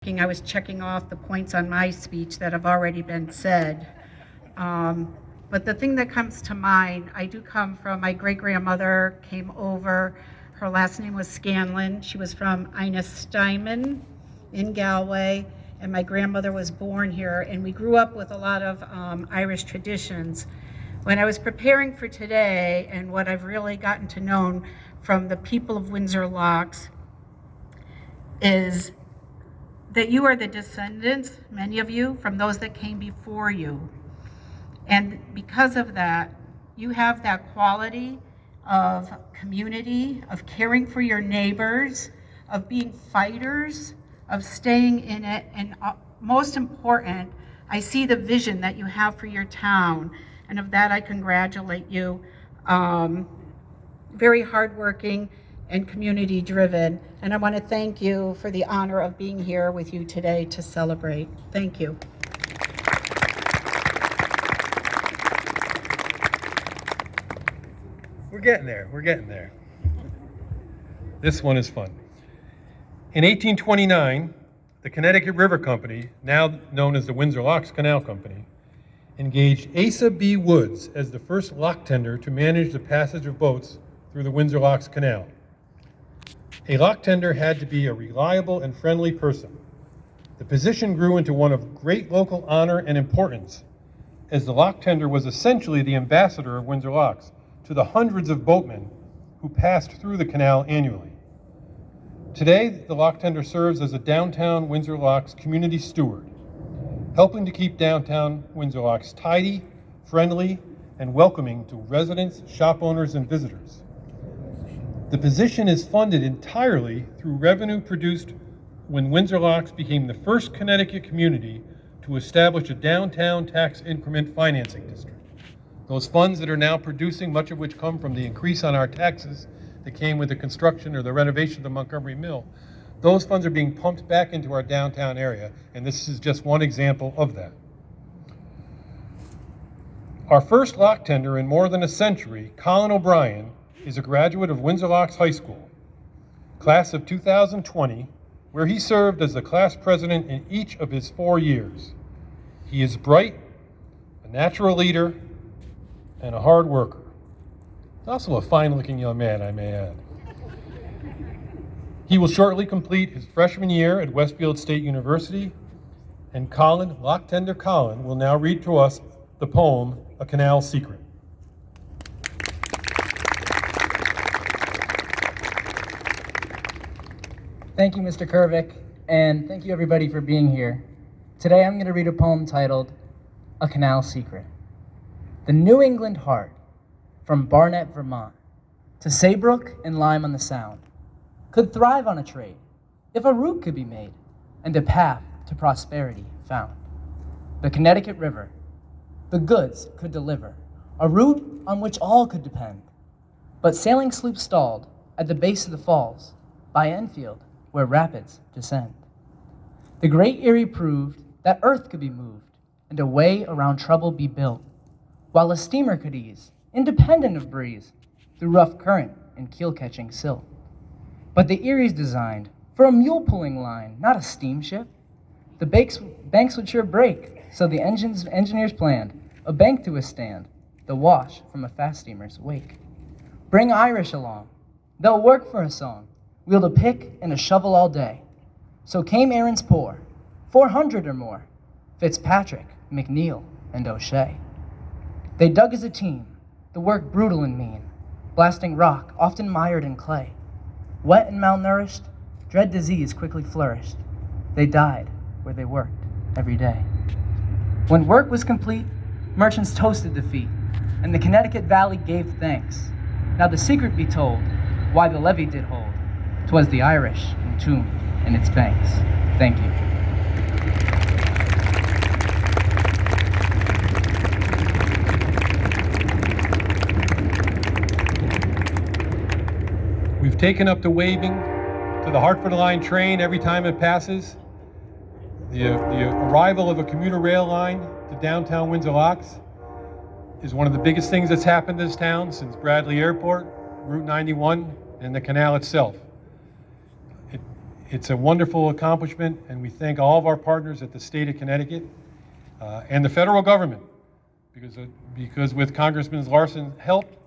I was checking off the points on my speech that have already been said. But the thing that comes to mind, I do come from, my great-grandmother came over. Her last name was Scanlon. She was from Inistymon in Galway, and my grandmother was born here, and we grew up with a lot of Irish traditions. When I was preparing for today, and what I've really gotten to know from the people of Windsor Locks is that you are the descendants, many of you, from those that came before you. And because of that, you have that quality of community, of caring for your neighbors, of being fighters, of staying in it, and most important, I see the vision that you have for your town, and of that I congratulate you. Very hardworking and community driven, and I want to thank you for the honor of being here with you today to celebrate. Thank you. We're getting there. This one is fun. In 1829, the Connecticut River Company, now known as the Windsor Locks Canal Company, engaged Asa B. Woods as the first lock tender to manage the passage of boats through the Windsor Locks Canal. A lock tender had to be a reliable and friendly person. The position grew into one of great local honor and importance, as the lock tender was essentially the ambassador of Windsor Locks to the hundreds of boatmen who passed through the canal annually. Today, the lock tender serves as a downtown Windsor Locks community steward, helping to keep downtown Windsor Locks tidy, friendly, and welcoming to residents, shop owners, and visitors. The position is funded entirely through revenue produced when Windsor Locks became the first Connecticut community to establish a downtown tax increment financing district. Those funds that are now producing, much of which come from the increase on our taxes that came with the construction or the renovation of the Montgomery Mill, those funds are being pumped back into our downtown area, and this is just one example of that. Our first lock tender in more than a century, Colin O'Brien, is a graduate of Windsor Locks High School, class of 2020, where he served as the class president in each of his 4 years. He is bright, a natural leader, and a hard worker. He's also a fine-looking young man, I may add. He will shortly complete his freshman year at Westfield State University, and Colin, lock tender Colin, will now read to us the poem, A Canal Secret. Thank you, Mr. Kervick, and thank you everybody for being here. Today I'm going to read a poem titled, A Canal Secret. The New England heart, from Barnet, Vermont, to Saybrook and Lyme on the Sound, could thrive on a trade if a route could be made and a path to prosperity found. The Connecticut River, the goods could deliver, a route on which all could depend. But sailing sloops stalled at the base of the falls by Enfield, where rapids descend. The Great Erie proved that earth could be moved and a way around trouble be built, while a steamer could ease, independent of breeze, through rough current and keel-catching silt. But the Erie's designed for a mule-pulling line, not a steamship. The banks would sure break, so the engineers planned a bank to withstand the wash from a fast steamer's wake. Bring Irish along, they'll work for a song, wield a pick and a shovel all day. So came Aaron's poor, 400 or more, Fitzpatrick, McNeil, and O'Shea. They dug as a team, the work brutal and mean, blasting rock, often mired in clay. Wet and malnourished, dread disease quickly flourished. They died where they worked every day. When work was complete, merchants toasted defeat, and the Connecticut Valley gave thanks. Now the secret be told, why the levee did hold. 'Twas the Irish entombed in its banks. Thank you. We've taken up the waving to the Hartford Line train every time it passes. The arrival of a commuter rail line to downtown Windsor Locks is one of the biggest things that's happened in this town since Bradley Airport, Route 91, and the canal itself. It's a wonderful accomplishment, and we thank all of our partners at the state of Connecticut and the federal government, because with Congressman Larson's help,